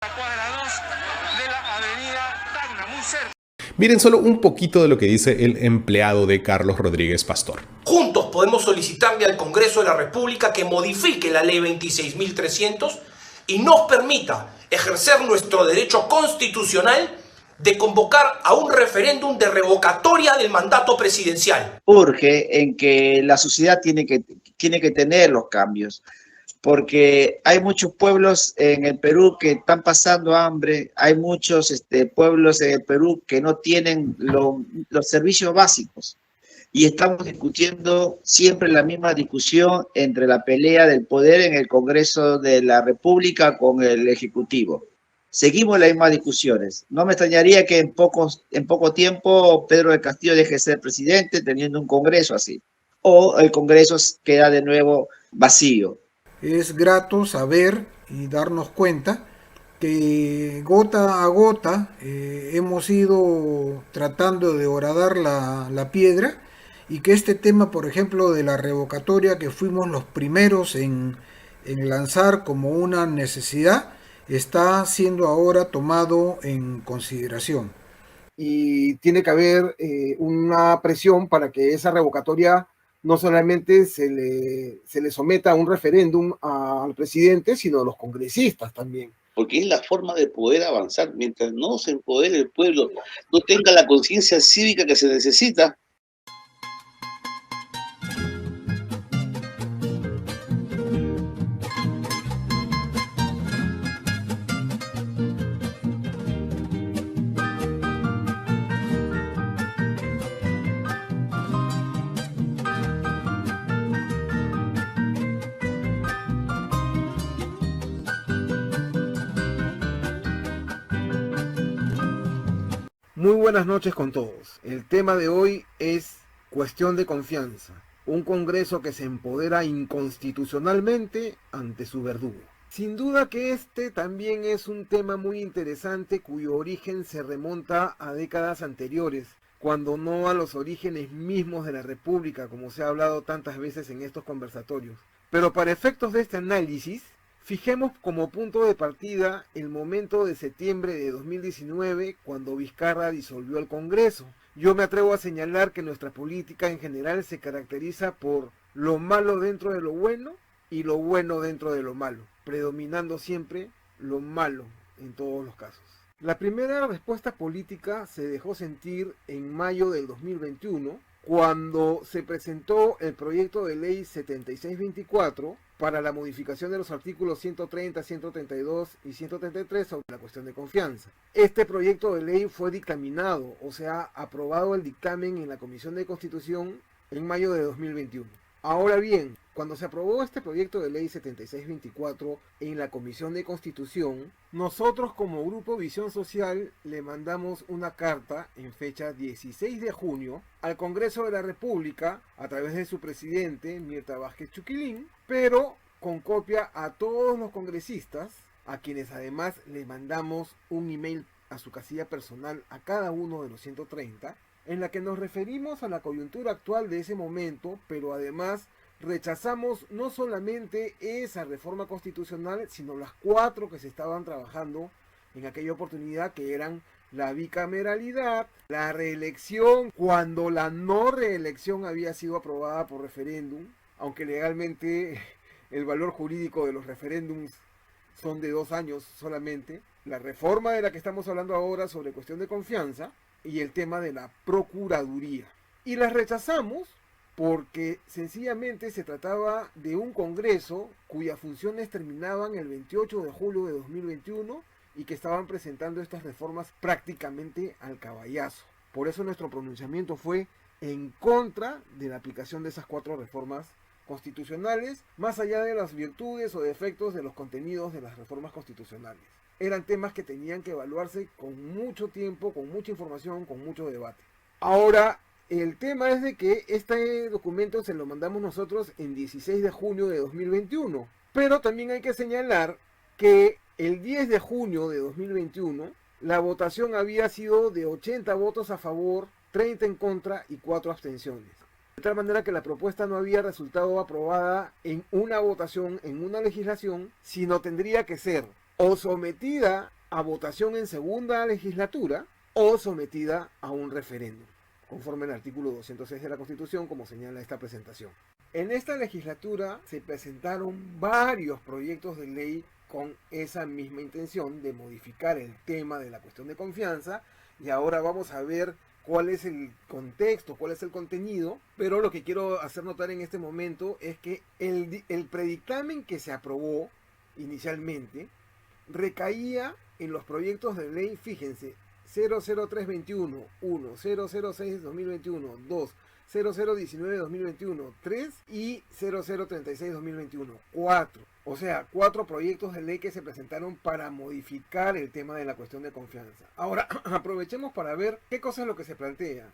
La cuadra 2 de la avenida Tacna, muy cerca. Miren solo un poquito de lo que dice el empleado de Carlos Rodríguez Pastor. Juntos podemos solicitarle al Congreso de la República que modifique la ley 26.300 y nos permita ejercer nuestro derecho constitucional de convocar a un referéndum de revocatoria del mandato presidencial. Urge en que la sociedad tiene que tener los cambios, porque hay muchos pueblos en el Perú que están pasando hambre, hay muchos pueblos en el Perú que no tienen los servicios básicos. Y estamos discutiendo siempre la misma discusión entre la pelea del poder en el Congreso de la República con el Ejecutivo. Seguimos las mismas discusiones. No me extrañaría que en poco tiempo Pedro del Castillo deje de ser presidente teniendo un Congreso así. O el Congreso queda de nuevo vacío. Es grato saber y darnos cuenta que gota a gota hemos ido tratando de horadar la piedra y que este tema, por ejemplo, de la revocatoria, que fuimos los primeros en lanzar como una necesidad, está siendo ahora tomado en consideración. Y tiene que haber una presión para que esa revocatoria no solamente se le someta a un referéndum al presidente, sino a los congresistas también. Porque es la forma de poder avanzar. Mientras no se empodere el pueblo, no tenga la conciencia cívica que se necesita. Muy buenas noches con todos. El tema de hoy es cuestión de confianza. Un Congreso que se empodera inconstitucionalmente ante su verdugo. Sin duda que este también es un tema muy interesante cuyo origen se remonta a décadas anteriores, cuando no a los orígenes mismos de la República, como se ha hablado tantas veces en estos conversatorios. Pero para efectos de este análisis, fijemos como punto de partida el momento de septiembre de 2019, cuando Vizcarra disolvió el Congreso. Yo me atrevo a señalar que nuestra política en general se caracteriza por lo malo dentro de lo bueno y lo bueno dentro de lo malo, predominando siempre lo malo en todos los casos. La primera respuesta política se dejó sentir en mayo del 2021, cuando se presentó el proyecto de ley 7624 para la modificación de los artículos 130, 132 y 133 sobre la cuestión de confianza. Este proyecto de ley fue dictaminado, o sea, aprobado el dictamen en la Comisión de Constitución en mayo de 2021. Ahora bien, cuando se aprobó este proyecto de ley 7624 en la Comisión de Constitución, nosotros como Grupo Visión Social le mandamos una carta en fecha 16 de junio al Congreso de la República a través de su presidente, Mirta Vázquez Chuquilín, pero con copia a todos los congresistas, a quienes además le mandamos un email a su casilla personal a cada uno de los 130, en la que nos referimos a la coyuntura actual de ese momento, pero además rechazamos no solamente esa reforma constitucional, sino las 4 que se estaban trabajando en aquella oportunidad, que eran la bicameralidad, la reelección, cuando la no reelección había sido aprobada por referéndum, aunque legalmente el valor jurídico de los referéndums son de 2 años solamente, la reforma de la que estamos hablando ahora sobre cuestión de confianza, y el tema de la Procuraduría. Y las rechazamos porque sencillamente se trataba de un Congreso cuyas funciones terminaban el 28 de julio de 2021 y que estaban presentando estas reformas prácticamente al caballazo. Por eso nuestro pronunciamiento fue en contra de la aplicación de esas 4 reformas constitucionales, más allá de las virtudes o defectos de los contenidos de las reformas constitucionales. Eran temas que tenían que evaluarse con mucho tiempo, con mucha información, con mucho debate. Ahora, el tema es de que este documento se lo mandamos nosotros en 16 de junio de 2021. Pero también hay que señalar que el 10 de junio de 2021, la votación había sido de 80 votos a favor, 30 en contra y 4 abstenciones. De tal manera que la propuesta no había resultado aprobada en una votación, en una legislación, sino tendría que ser o sometida a votación en segunda legislatura o sometida a un referéndum, conforme al artículo 206 de la Constitución, como señala esta presentación. En esta legislatura se presentaron varios proyectos de ley con esa misma intención de modificar el tema de la cuestión de confianza, y ahora vamos a ver cuál es el contexto, cuál es el contenido, pero lo que quiero hacer notar en este momento es que el predictamen que se aprobó inicialmente recaía en los proyectos de ley, fíjense, 00321, 1, 006 2021, 2, 0019 2021, 3 y 0036 2021, 4. O sea, 4 proyectos de ley que se presentaron para modificar el tema de la cuestión de confianza. Ahora, aprovechemos para ver qué cosa es lo que se plantea.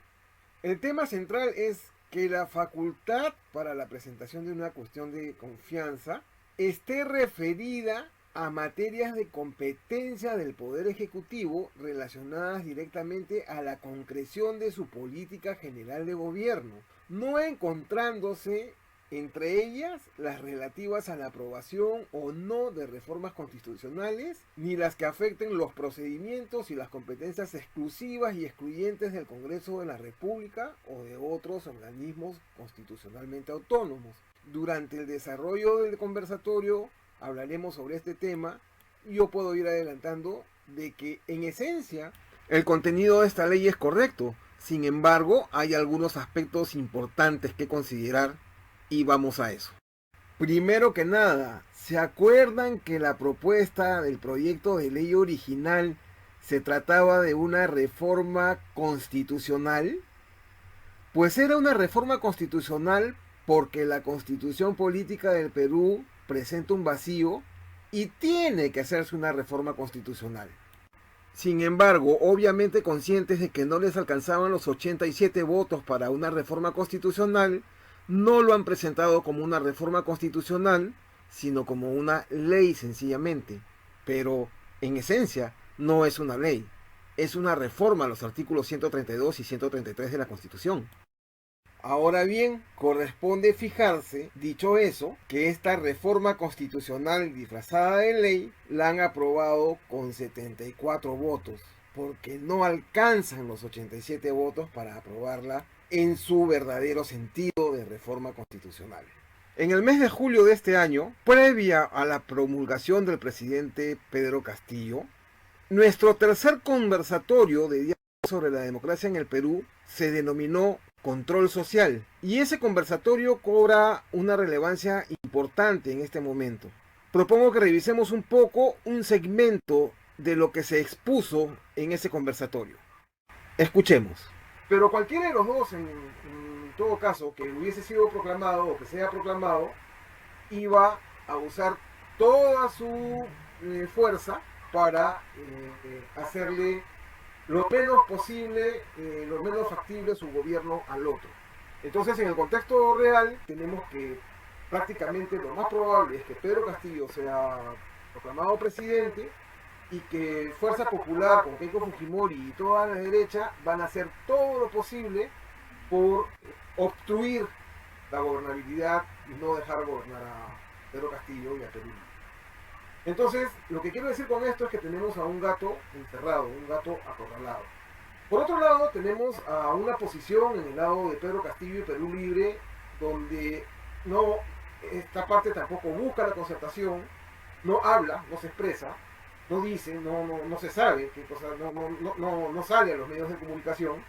El tema central es que la facultad para la presentación de una cuestión de confianza esté referida a materias de competencia del Poder Ejecutivo relacionadas directamente a la concreción de su política general de gobierno, no encontrándose entre ellas las relativas a la aprobación o no de reformas constitucionales, ni las que afecten los procedimientos y las competencias exclusivas y excluyentes del Congreso de la República o de otros organismos constitucionalmente autónomos. Durante el desarrollo del conversatorio hablaremos sobre este tema. Yo puedo ir adelantando de que en esencia el contenido de esta ley es correcto. Sin embargo, hay algunos aspectos importantes que considerar y vamos a eso. Primero que nada, ¿se acuerdan que la propuesta del proyecto de ley original se trataba de una reforma constitucional? Pues era una reforma constitucional porque la Constitución Política del Perú presenta un vacío y tiene que hacerse una reforma constitucional. Sin embargo, obviamente conscientes de que no les alcanzaban los 87 votos para una reforma constitucional, no lo han presentado como una reforma constitucional, sino como una ley sencillamente. Pero, en esencia, no es una ley, es una reforma a los artículos 132 y 133 de la Constitución. Ahora bien, corresponde fijarse, dicho eso, que esta reforma constitucional disfrazada de ley la han aprobado con 74 votos, porque no alcanzan los 87 votos para aprobarla en su verdadero sentido de reforma constitucional. En el mes de julio de este año, previa a la promulgación del presidente Pedro Castillo, nuestro tercer conversatorio de diálogo sobre la democracia en el Perú se denominó Control Social, y ese conversatorio cobra una relevancia importante en este momento. Propongo que revisemos un poco un segmento de lo que se expuso en ese conversatorio. Escuchemos. Pero cualquiera de los dos, en todo caso, que hubiese sido proclamado o que sea proclamado, iba a usar toda su fuerza para hacerle lo menos posible, lo menos factible su gobierno al otro. Entonces, en el contexto real, tenemos que prácticamente lo más probable es que Pedro Castillo sea proclamado presidente y que Fuerza Popular con Keiko Fujimori y toda la derecha van a hacer todo lo posible por obstruir la gobernabilidad y no dejar gobernar a Pedro Castillo y a Perú. Entonces, lo que quiero decir con esto es que tenemos a un gato encerrado, un gato acorralado. Por otro lado, tenemos a una posición en el lado de Pedro Castillo y Perú Libre, donde esta parte tampoco busca la concertación, no habla, no se expresa, no dice, no se sabe qué cosa, no sale a los medios de comunicación.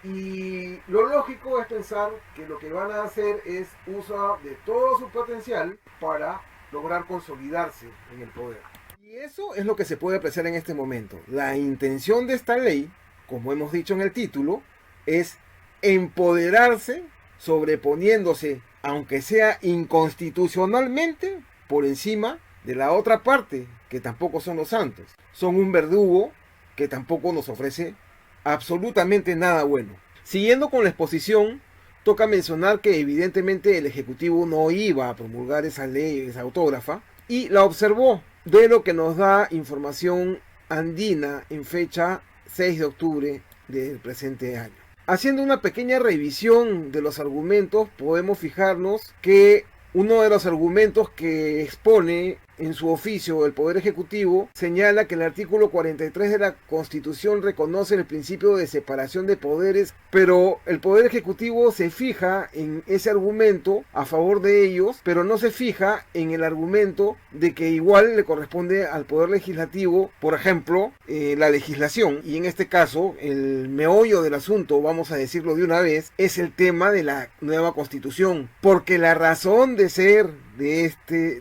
Y lo lógico es pensar que lo que van a hacer es usar de todo su potencial para lograr consolidarse en el poder. Y eso es lo que se puede apreciar en este momento. La intención de esta ley, como hemos dicho en el título, es empoderarse sobreponiéndose, aunque sea inconstitucionalmente, por encima de la otra parte, que tampoco son los santos. Son un verdugo que tampoco nos ofrece absolutamente nada bueno. Siguiendo con la exposición, toca mencionar que evidentemente el Ejecutivo no iba a promulgar esa ley, esa autógrafa, y la observó, de lo que nos da información andina en fecha 6 de octubre del presente año. Haciendo una pequeña revisión de los argumentos, podemos fijarnos que uno de los argumentos que expone en su oficio, el Poder Ejecutivo señala que el artículo 43 de la Constitución reconoce el principio de separación de poderes, pero el Poder Ejecutivo se fija en ese argumento a favor de ellos, pero no se fija en el argumento de que igual le corresponde al Poder Legislativo, por ejemplo, la legislación. Y en este caso, el meollo del asunto, vamos a decirlo de una vez, es el tema de la nueva Constitución, porque la razón de ser de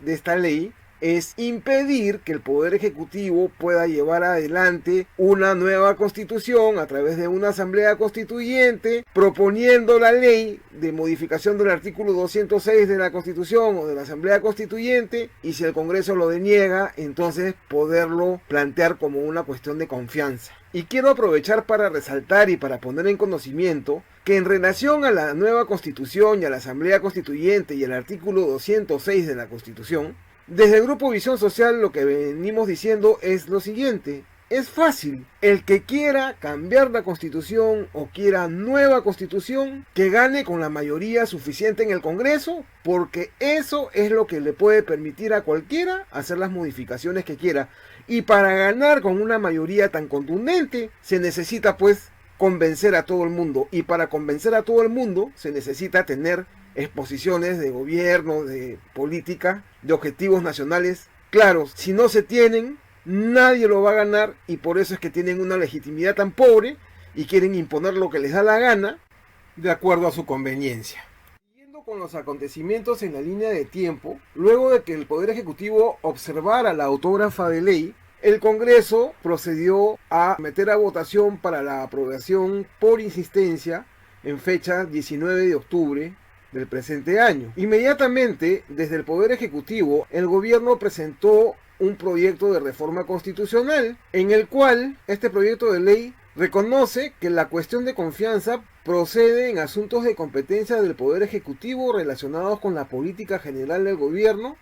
esta ley es impedir que el Poder Ejecutivo pueda llevar adelante una nueva Constitución a través de una Asamblea Constituyente, proponiendo la ley de modificación del artículo 206 de la Constitución o de la Asamblea Constituyente, y si el Congreso lo deniega, entonces poderlo plantear como una cuestión de confianza. Y quiero aprovechar para resaltar y para poner en conocimiento que en relación a la nueva Constitución y a la Asamblea Constituyente y el artículo 206 de la Constitución, desde el Grupo Visión Social lo que venimos diciendo es lo siguiente: es fácil, el que quiera cambiar la Constitución o quiera nueva Constitución, que gane con la mayoría suficiente en el Congreso, porque eso es lo que le puede permitir a cualquiera hacer las modificaciones que quiera. Y para ganar con una mayoría tan contundente, se necesita pues convencer a todo el mundo, y para convencer a todo el mundo se necesita tener exposiciones de gobierno, de política, de objetivos nacionales claros. Si no se tienen, nadie lo va a ganar, y por eso es que tienen una legitimidad tan pobre y quieren imponer lo que les da la gana de acuerdo a su conveniencia. Siguiendo con los acontecimientos en la línea de tiempo, luego de que el Poder Ejecutivo observara la autógrafa de ley, el Congreso procedió a meter a votación para la aprobación por insistencia en fecha 19 de octubre del presente año. Inmediatamente, desde el Poder Ejecutivo, el gobierno presentó un proyecto de reforma constitucional, en el cual este proyecto de ley reconoce que la cuestión de confianza procede en asuntos de competencia del Poder Ejecutivo relacionados con la política general del gobierno,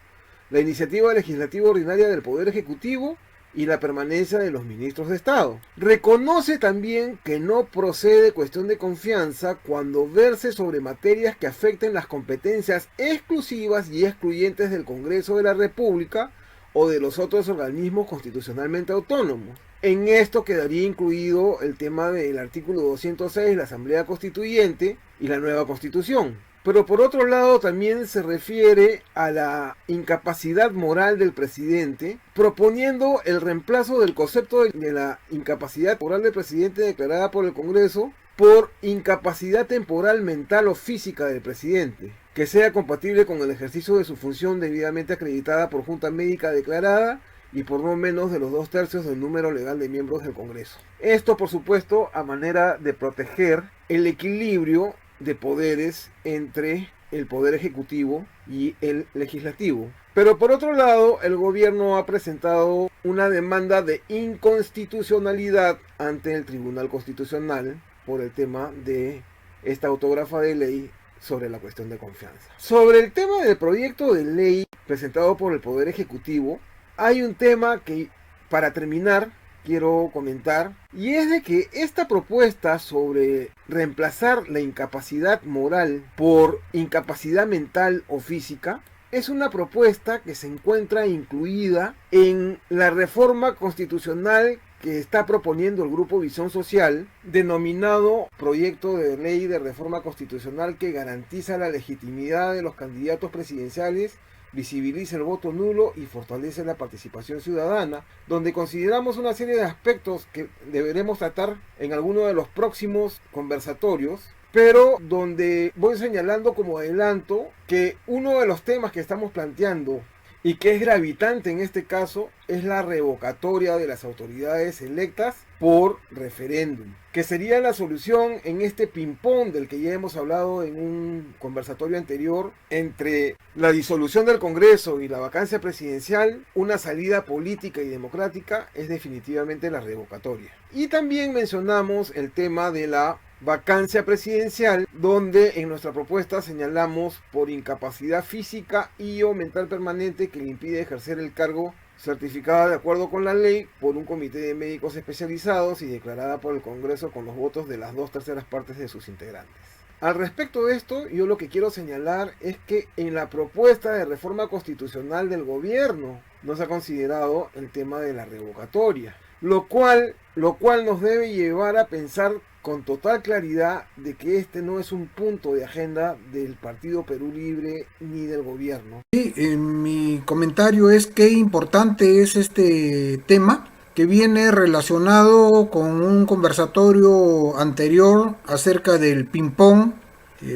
la iniciativa legislativa ordinaria del Poder Ejecutivo y la permanencia de los ministros de Estado. Reconoce también que no procede cuestión de confianza cuando verse sobre materias que afecten las competencias exclusivas y excluyentes del Congreso de la República o de los otros organismos constitucionalmente autónomos. En esto quedaría incluido el tema del artículo 206, la Asamblea Constituyente y la nueva Constitución. Pero por otro lado también se refiere a la incapacidad moral del presidente, proponiendo el reemplazo del concepto de la incapacidad moral del presidente declarada por el Congreso por incapacidad temporal, mental o física del presidente, que sea compatible con el ejercicio de su función debidamente acreditada por junta médica declarada y por no menos de los 2/3 del número legal de miembros del Congreso. Esto, por supuesto, a manera de proteger el equilibrio de poderes entre el Poder Ejecutivo y el Legislativo. Pero por otro lado, el gobierno ha presentado una demanda de inconstitucionalidad ante el Tribunal Constitucional por el tema de esta autógrafa de ley sobre la cuestión de confianza. Sobre el tema del proyecto de ley presentado por el Poder Ejecutivo, hay un tema que, para terminar, quiero comentar, y es de que esta propuesta sobre reemplazar la incapacidad moral por incapacidad mental o física es una propuesta que se encuentra incluida en la reforma constitucional que está proponiendo el Grupo Visión Social, denominado Proyecto de Ley de Reforma Constitucional que garantiza la legitimidad de los candidatos presidenciales, visibiliza el voto nulo y fortalece la participación ciudadana, donde consideramos una serie de aspectos que deberemos tratar en alguno de los próximos conversatorios, pero donde voy señalando como adelanto que uno de los temas que estamos planteando y que es gravitante en este caso es la revocatoria de las autoridades electas por referéndum, que sería la solución en este ping-pong del que ya hemos hablado en un conversatorio anterior. Entre la disolución del Congreso y la vacancia presidencial, una salida política y democrática es definitivamente la revocatoria. Y también mencionamos el tema de la vacancia presidencial, donde en nuestra propuesta señalamos por incapacidad física y o mental permanente que le impide ejercer el cargo, certificada de acuerdo con la ley por un comité de médicos especializados y declarada por el Congreso con los votos de las 2/3 partes de sus integrantes. Al respecto de esto, yo lo que quiero señalar es que en la propuesta de reforma constitucional del gobierno no se ha considerado el tema de la revocatoria, lo cual nos debe llevar a pensar con total claridad de que este no es un punto de agenda del Partido Perú Libre ni del gobierno. Sí, mi comentario es qué importante es este tema, que viene relacionado con un conversatorio anterior acerca del ping-pong,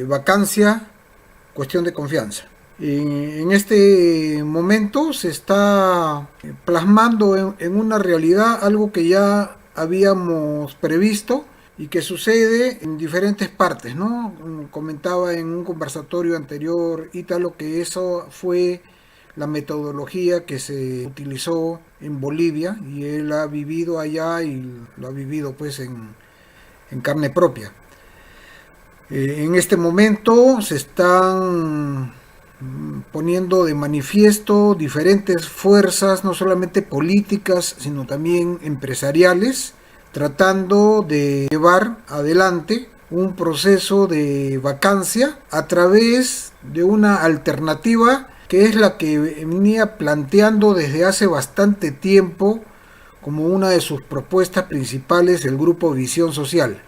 vacancia, cuestión de confianza. En este momento se está plasmando en una realidad algo que ya habíamos previsto y que sucede en diferentes partes, ¿no? Comentaba en un conversatorio anterior Ítalo que eso fue la metodología que se utilizó en Bolivia y él ha vivido allá y lo ha vivido pues en carne propia. En este momento se están poniendo de manifiesto diferentes fuerzas, no solamente políticas, sino también empresariales, tratando de llevar adelante un proceso de vacancia a través de una alternativa que es la que venía planteando desde hace bastante tiempo como una de sus propuestas principales el grupo Visión Social,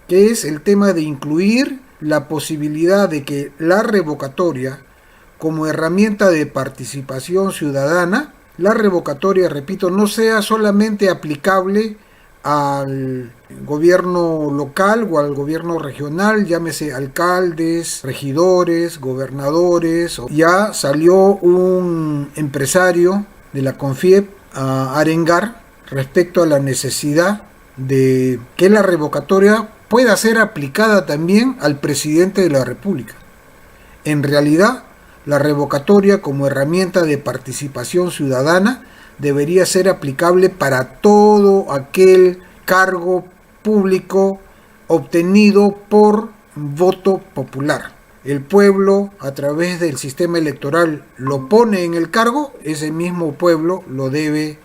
que es el tema de incluir la posibilidad de que la revocatoria como herramienta de participación ciudadana, la revocatoria, repito, no sea solamente aplicable al gobierno local o al gobierno regional, llámese alcaldes, regidores, gobernadores. Ya salió un empresario de la CONFIEP a arengar respecto a la necesidad de que la revocatoria pueda ser aplicada también al presidente de la República. En realidad, la revocatoria como herramienta de participación ciudadana debería ser aplicable para todo aquel cargo público obtenido por voto popular. El pueblo, a través del sistema electoral, lo pone en el cargo, ese mismo pueblo lo debe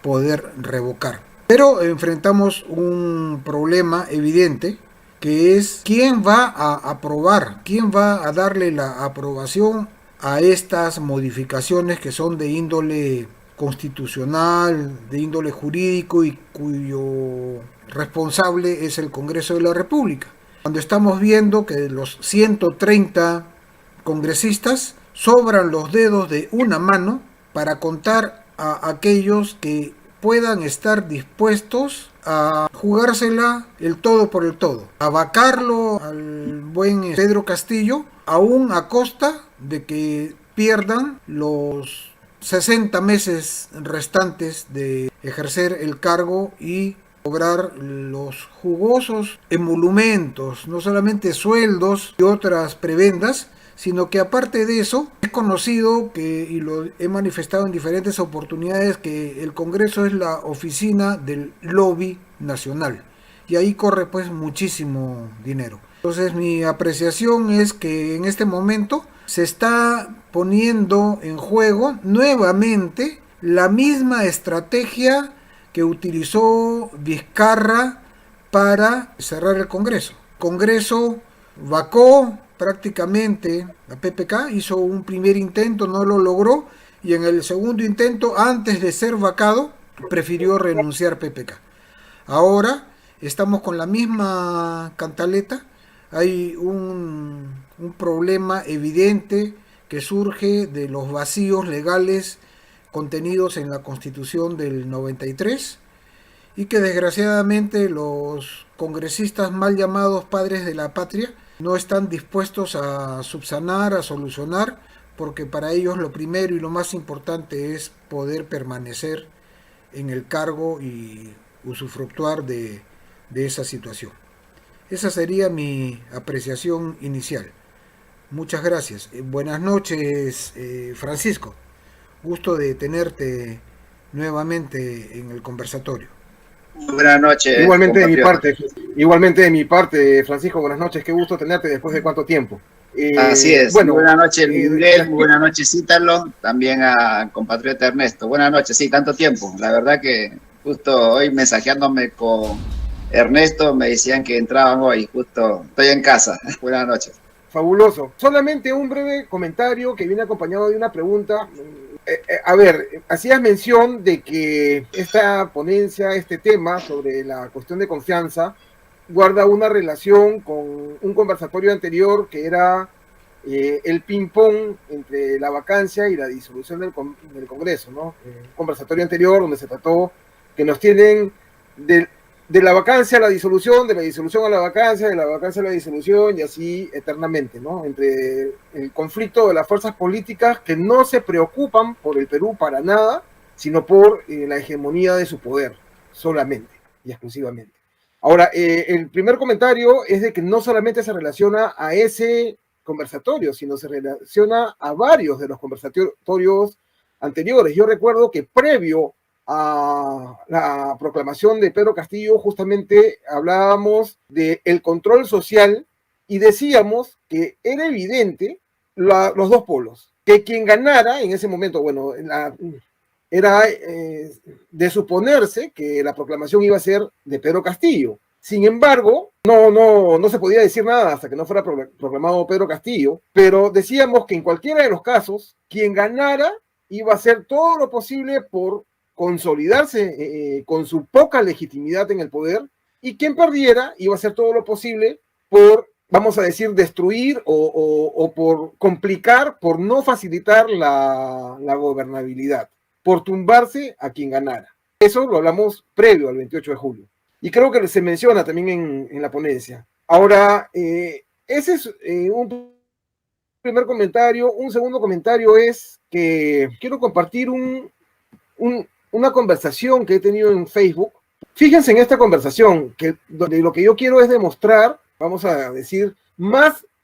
poder revocar. Pero enfrentamos un problema evidente, que es quién va a aprobar, quién va a darle la aprobación a estas modificaciones que son de índole constitucional, de índole jurídico y cuyo responsable es el Congreso de la República. Cuando estamos viendo que de los 130 congresistas sobran los dedos de una mano para contar a aquellos que puedan estar dispuestos a jugársela el todo por el todo, a vacarlo al buen Pedro Castillo, aún a costa de que pierdan los 60 meses restantes de ejercer el cargo y cobrar los jugosos emolumentos, no solamente sueldos y otras prebendas, sino que aparte de eso es conocido que, y lo he manifestado en diferentes oportunidades, que el Congreso es la oficina del lobby nacional y ahí corre pues muchísimo dinero. Entonces mi apreciación es que en este momento se está poniendo en juego nuevamente la misma estrategia que utilizó Vizcarra para cerrar el Congreso. Congreso vacó prácticamente la PPK, hizo un primer intento, no lo logró, y en el segundo intento, antes de ser vacado, prefirió renunciar PPK. Ahora estamos con la misma cantaleta. Hay un problema evidente que surge de los vacíos legales contenidos en la Constitución del 93 y que desgraciadamente los congresistas mal llamados padres de la patria no están dispuestos a subsanar, a solucionar, porque para ellos lo primero y lo más importante es poder permanecer en el cargo y usufructuar de esa situación. Esa sería mi apreciación inicial. Muchas gracias. Buenas noches, Francisco. Gusto de tenerte nuevamente en el conversatorio. Buenas noches. Igualmente de mi parte, Francisco, buenas noches. Qué gusto tenerte después de cuánto tiempo. Así es. Bueno, buenas noches, Miguel. Buenas noches, Ítalo. También a compatriota Ernesto. Buenas noches. Sí, tanto tiempo. La verdad que justo hoy mensajeándome con Ernesto me decían que entraban hoy. Justo estoy en casa. Buenas noches. Fabuloso. Solamente un breve comentario que viene acompañado de una pregunta. A ver, hacías mención de que esta ponencia, este tema sobre la cuestión de confianza, guarda una relación con un conversatorio anterior que era el ping-pong entre la vacancia y la disolución del Congreso, ¿no? Un conversatorio anterior donde se trató que nos tienen de la vacancia a la disolución, de la disolución a la vacancia, de la vacancia a la disolución y así eternamente, ¿no? Entre el conflicto de las fuerzas políticas que no se preocupan por el Perú para nada, sino por la hegemonía de su poder, solamente y exclusivamente. Ahora, el primer comentario es de que no solamente se relaciona a ese conversatorio, sino se relaciona a varios de los conversatorios anteriores. Yo recuerdo que previo a la proclamación de Pedro Castillo, justamente hablábamos del control social y decíamos que era evidente los dos polos, que quien ganara en ese momento, bueno, era de suponerse que la proclamación iba a ser de Pedro Castillo. Sin embargo, no se podía decir nada hasta que no fuera proclamado Pedro Castillo, pero decíamos que en cualquiera de los casos, quien ganara iba a hacer todo lo posible por consolidarse con su poca legitimidad en el poder, y quien perdiera iba a hacer todo lo posible por, vamos a decir, destruir o por complicar, por no facilitar la gobernabilidad, por tumbarse a quien ganara. Eso lo hablamos previo al 28 de julio. Y creo que se menciona también en la ponencia. Ahora, ese es un primer comentario. Un segundo comentario es que quiero compartir una conversación que he tenido en Facebook. Fíjense en esta conversación, donde lo que yo quiero es demostrar, vamos a decir,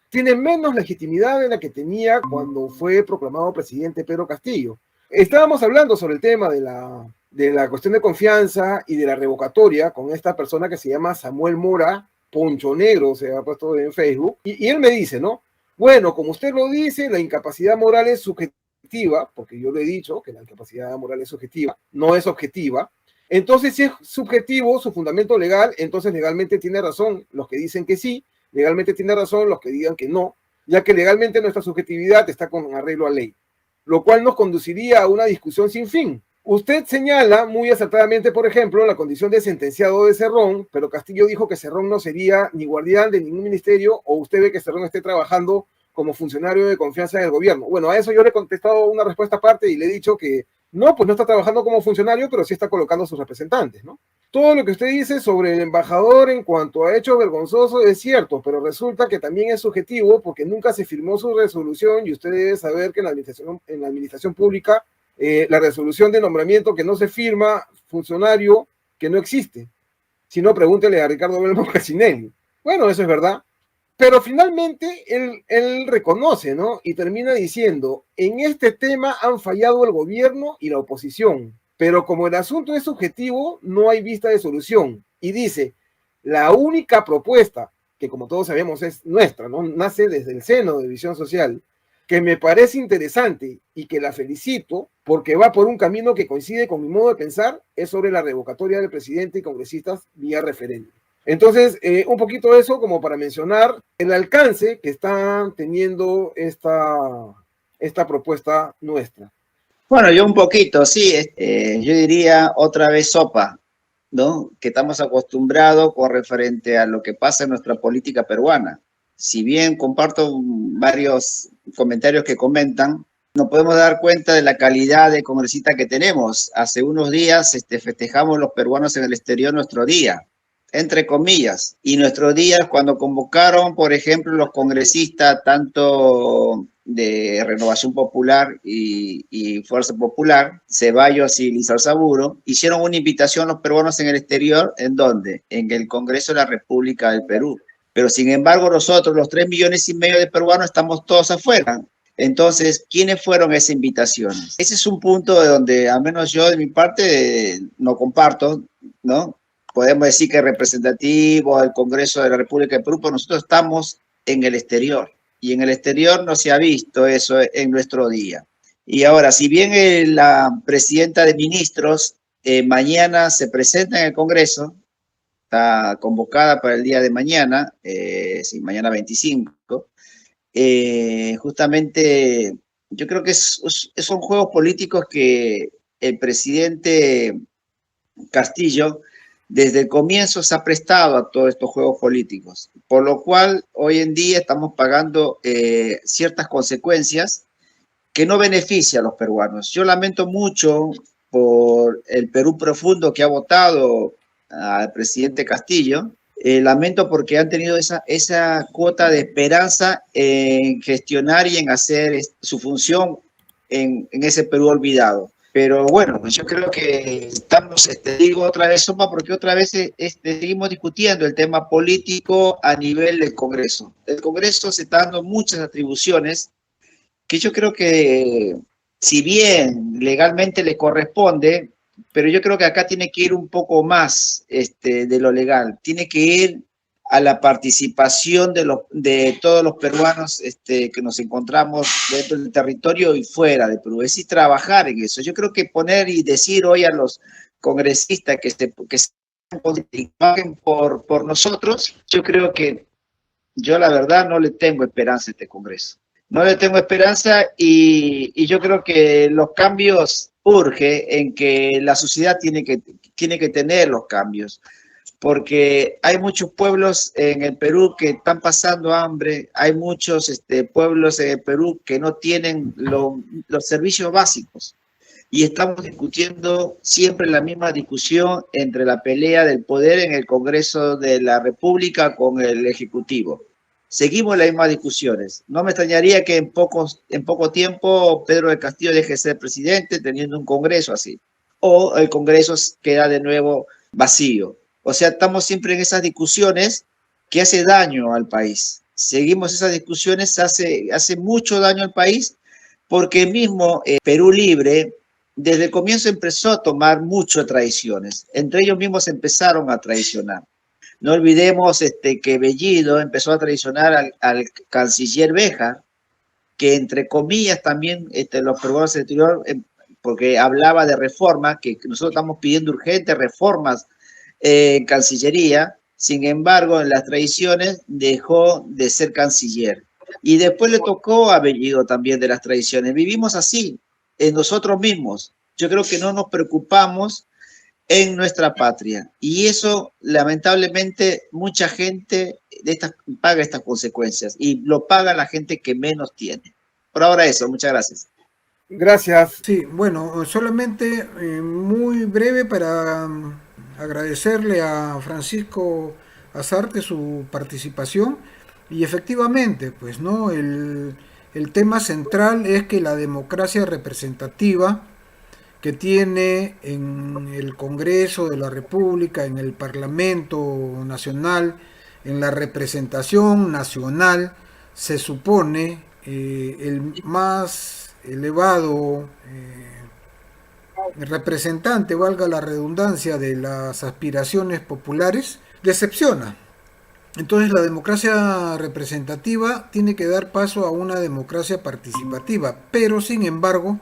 tiene menos legitimidad de la que tenía cuando fue proclamado presidente Pedro Castillo. Estábamos hablando sobre el tema de la cuestión de confianza y de la revocatoria con esta persona que se llama Samuel Mora, Poncho Negro, se ha puesto en Facebook, y él me dice, ¿no? Bueno, como usted lo dice, la incapacidad moral es subjetiva, porque yo le he dicho que la incapacidad moral es subjetiva, no es objetiva. Entonces, si es subjetivo su fundamento legal, entonces legalmente tiene razón los que dicen que sí, legalmente tiene razón los que digan que no, ya que legalmente nuestra subjetividad está con arreglo a ley, lo cual nos conduciría a una discusión sin fin. Usted señala muy acertadamente, por ejemplo, la condición de sentenciado de Cerrón, pero Castillo dijo que Cerrón no sería ni guardián de ningún ministerio, o usted ve que Cerrón esté trabajando como funcionario de confianza del gobierno. Bueno, a eso yo le he contestado una respuesta aparte y le he dicho que no, pues no está trabajando como funcionario, pero sí está colocando a sus representantes, ¿no? Todo lo que usted dice sobre el embajador en cuanto a hecho vergonzoso es cierto, pero resulta que también es subjetivo porque nunca se firmó su resolución y usted debe saber que en la administración pública la resolución de nombramiento que no se firma, funcionario que no existe. Si no, pregúntele a Ricardo Belmo Casinelli. Bueno, eso es verdad. Pero finalmente él reconoce, ¿no? Y termina diciendo, en este tema han fallado el gobierno y la oposición, pero como el asunto es subjetivo, no hay vista de solución. Y dice, la única propuesta, que como todos sabemos es nuestra, ¿no? Nace desde el seno de Visión Social, que me parece interesante y que la felicito porque va por un camino que coincide con mi modo de pensar, es sobre la revocatoria del presidente y congresistas vía referéndum. Entonces, un poquito eso como para mencionar el alcance que está teniendo esta propuesta nuestra. Bueno, yo un poquito, sí, yo diría otra vez sopa, ¿no? Que estamos acostumbrados con referente a lo que pasa en nuestra política peruana. Si bien comparto varios comentarios que comentan, nos podemos dar cuenta de la calidad de congresista que tenemos. Hace unos días festejamos los peruanos en el exterior nuestro día, entre comillas, y nuestros días cuando convocaron, por ejemplo, los congresistas tanto de Renovación Popular y Fuerza Popular, Ceballos y Lizarzaburo, hicieron una invitación a los peruanos en el exterior, ¿en dónde? En el Congreso de la República del Perú. Pero sin embargo nosotros, los 3,5 millones de peruanos, estamos todos afuera. Entonces, ¿quiénes fueron esas invitaciones? Ese es un punto de donde, al menos yo de mi parte, no comparto, ¿no? Podemos decir que es representativo del Congreso de la República del Perú, pero nosotros estamos en el exterior. Y en el exterior no se ha visto eso en nuestro día. Y ahora, si bien la presidenta de ministros mañana se presenta en el Congreso, está convocada para el día de mañana, sí, mañana 25, justamente Yo creo que son juegos políticos que el presidente Castillo desde el comienzo se ha prestado a todos estos juegos políticos, por lo cual hoy en día estamos pagando ciertas consecuencias que no benefician a los peruanos. Yo lamento mucho por el Perú profundo que ha votado al presidente Castillo. Lamento porque han tenido esa cuota de esperanza en gestionar y en hacer su función en ese Perú olvidado. Pero bueno, yo creo que estamos, digo otra vez, sopa, porque otra vez seguimos discutiendo el tema político a nivel del Congreso. El Congreso se está dando muchas atribuciones que yo creo que, si bien legalmente le corresponde, pero yo creo que acá tiene que ir un poco más de lo legal. Tiene que ir a la participación de todos los peruanos que nos encontramos dentro del territorio y fuera de Perú. Es decir, trabajar en eso. Yo creo que poner y decir hoy a los congresistas que trabajen por nosotros, yo creo que yo la verdad no le tengo esperanza a este Congreso. No le tengo esperanza y yo creo que los cambios urge en que la sociedad tiene que tener los cambios. Porque hay muchos pueblos en el Perú que están pasando hambre, hay muchos pueblos en el Perú que no tienen los servicios básicos. Y estamos discutiendo siempre la misma discusión entre la pelea del poder en el Congreso de la República con el Ejecutivo. Seguimos las mismas discusiones. No me extrañaría que en poco tiempo Pedro del Castillo deje de ser presidente teniendo un Congreso así. O el Congreso queda de nuevo vacío. O sea, estamos siempre en esas discusiones que hace daño al país. Seguimos esas discusiones, hace mucho daño al país, porque mismo Perú Libre, desde el comienzo empezó a tomar muchas traiciones. Entre ellos mismos empezaron a traicionar. No olvidemos que Bellido empezó a traicionar al canciller Béjar, que entre comillas también los peruanos del exterior, porque hablaba de reforma, que nosotros estamos pidiendo urgentes reformas en Cancillería. Sin embargo, en las traiciones dejó de ser canciller. Y después le tocó a Bellido también de las traiciones. Vivimos así, en nosotros mismos. Yo creo que no nos preocupamos en nuestra patria. Y eso, lamentablemente, mucha gente paga estas consecuencias. Y lo paga la gente que menos tiene. Por ahora eso, muchas gracias. Gracias. Sí, bueno, solamente muy breve para agradecerle a Francisco Azarte su participación y efectivamente, pues no, el tema central es que la democracia representativa que tiene en el Congreso de la República, en el Parlamento Nacional, en la representación nacional, se supone el más elevado representante, valga la redundancia, de las aspiraciones populares, decepciona. Entonces la democracia representativa tiene que dar paso a una democracia participativa, pero sin embargo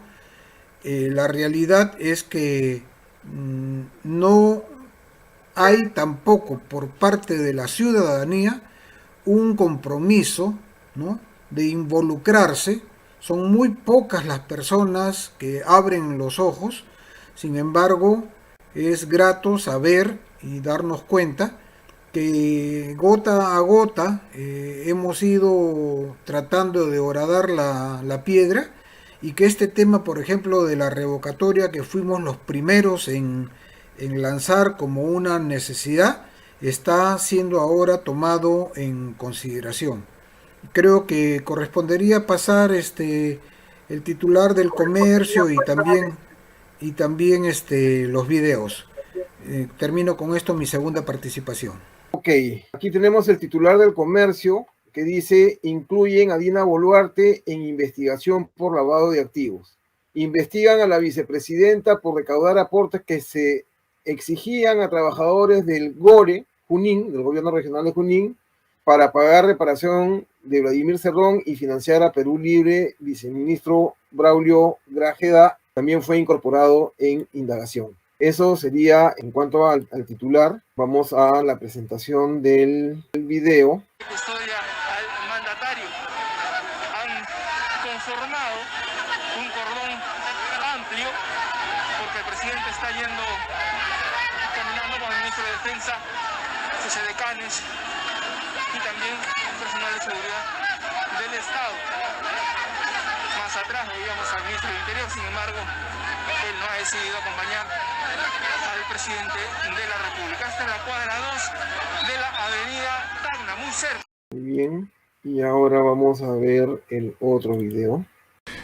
la realidad es que no hay tampoco por parte de la ciudadanía un compromiso, ¿no?, de involucrarse. Son muy pocas las personas que abren los ojos. Sin embargo, es grato saber y darnos cuenta que gota a gota hemos ido tratando de horadar la piedra, y que este tema, por ejemplo, de la revocatoria, que fuimos los primeros en lanzar como una necesidad, está siendo ahora tomado en consideración. Creo que correspondería pasar el titular del comercio y también los videos. Termino con esto mi segunda participación. Ok, aquí tenemos el titular del comercio que dice: incluyen a Dina Boluarte en investigación por lavado de activos. Investigan a la vicepresidenta por recaudar aportes que se exigían a trabajadores del GORE, Junín, del gobierno regional de Junín, para pagar reparación de Vladimir Cerrón y financiar a Perú Libre. Viceministro Braulio Grajeda también fue incorporado en indagación. Eso sería en cuanto al titular. Vamos a la presentación del video. Custodia al mandatario. Han conformado defensa, sus edecanes y también personal de seguridad del Estado. Más atrás veíamos al ministro del Interior, sin embargo, él no ha decidido acompañar al presidente de la República. Esta es la cuadra 2 de la avenida Tacna, muy cerca. Muy bien, y ahora vamos a ver el otro video.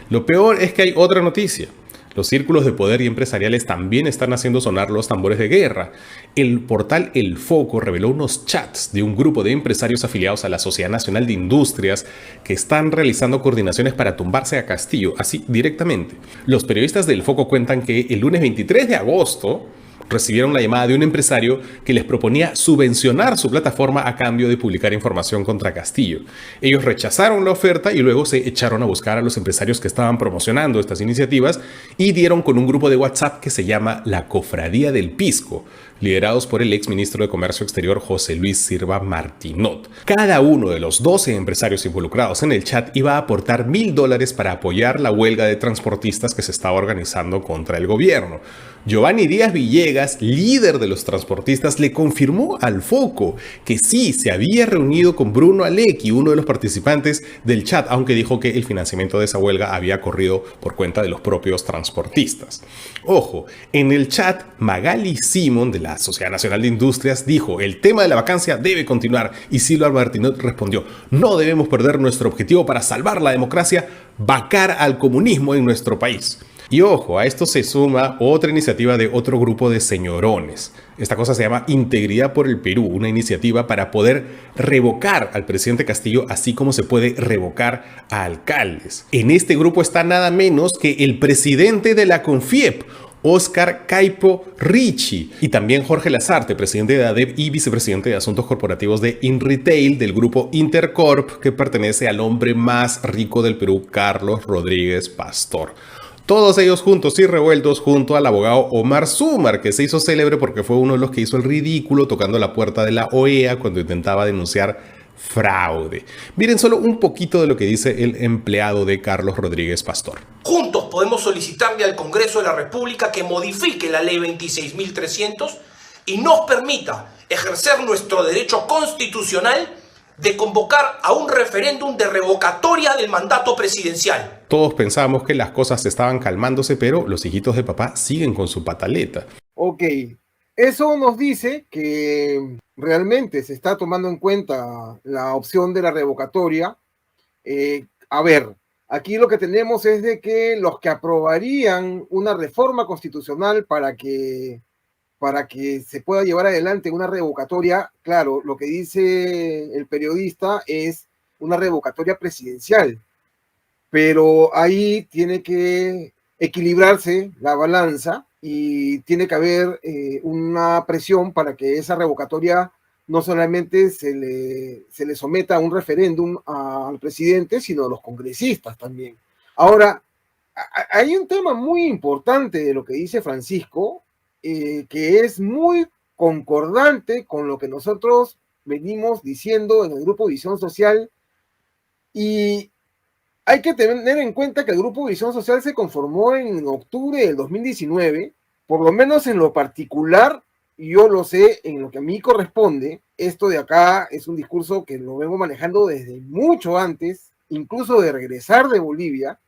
Lo peor es que hay otra noticia. Los círculos de poder y empresariales también están haciendo sonar los tambores de guerra. El portal El Foco reveló unos chats de un grupo de empresarios afiliados a la Sociedad Nacional de Industrias que están realizando coordinaciones para tumbarse a Castillo, así directamente. Los periodistas del Foco cuentan que el lunes 23 de agosto recibieron la llamada de un empresario que les proponía subvencionar su plataforma a cambio de publicar información contra Castillo. Ellos rechazaron la oferta y luego se echaron a buscar a los empresarios que estaban promocionando estas iniciativas y dieron con un grupo de WhatsApp que se llama La Cofradía del Pisco, liderados por el ex ministro de Comercio Exterior José Luis Silva Martinot. Cada uno de los 12 empresarios involucrados en el chat iba a aportar $1,000 para apoyar la huelga de transportistas que se estaba organizando contra el gobierno. Giovanni Díaz Villegas, líder de los transportistas, le confirmó al Foco que sí se había reunido con Bruno Alecki, uno de los participantes del chat, aunque dijo que el financiamiento de esa huelga había corrido por cuenta de los propios transportistas. Ojo, en el chat, Magali Simón de la Sociedad Nacional de Industrias dijo: el tema de la vacancia debe continuar, y Silva Martinot respondió: no debemos perder nuestro objetivo para salvar la democracia, vacar al comunismo en nuestro país. Y ojo, a esto se suma otra iniciativa de otro grupo de señorones. Esta cosa se llama Integridad por el Perú, una iniciativa para poder revocar al presidente Castillo, así como se puede revocar a alcaldes. En este grupo está nada menos que el presidente de la CONFIEP, Oscar Caipo Ricci, y también Jorge Lazarte, presidente de ADEP y vicepresidente de Asuntos Corporativos de InRetail, del grupo Intercorp, que pertenece al hombre más rico del Perú, Carlos Rodríguez Pastor. Todos ellos juntos y revueltos junto al abogado Omar Zúmar, que se hizo célebre porque fue uno de los que hizo el ridículo tocando la puerta de la OEA cuando intentaba denunciar fraude. Miren solo un poquito de lo que dice el empleado de Carlos Rodríguez Pastor. Juntos podemos solicitarle al Congreso de la República que modifique la ley 26.300 y nos permita ejercer nuestro derecho constitucional de convocar a un referéndum de revocatoria del mandato presidencial. Todos pensamos que las cosas estaban calmándose, pero los hijitos de papá siguen con su pataleta. Ok, eso nos dice que realmente se está tomando en cuenta la opción de la revocatoria. A ver, aquí lo que tenemos es de que los que aprobarían una reforma constitucional para que se pueda llevar adelante una revocatoria, claro, lo que dice el periodista es una revocatoria presidencial, pero ahí tiene que equilibrarse la balanza y tiene que haber una presión para que esa revocatoria no solamente se le someta a un referéndum al presidente, sino a los congresistas también. Ahora, hay un tema muy importante de lo que dice Francisco, que es muy concordante con lo que nosotros venimos diciendo en el Grupo Visión Social, y hay que tener en cuenta que el Grupo Visión Social se conformó en octubre del 2019, por lo menos en lo particular, yo lo sé, en lo que a mí corresponde, esto de acá es un discurso que lo vengo manejando desde mucho antes, incluso de regresar de Bolivia.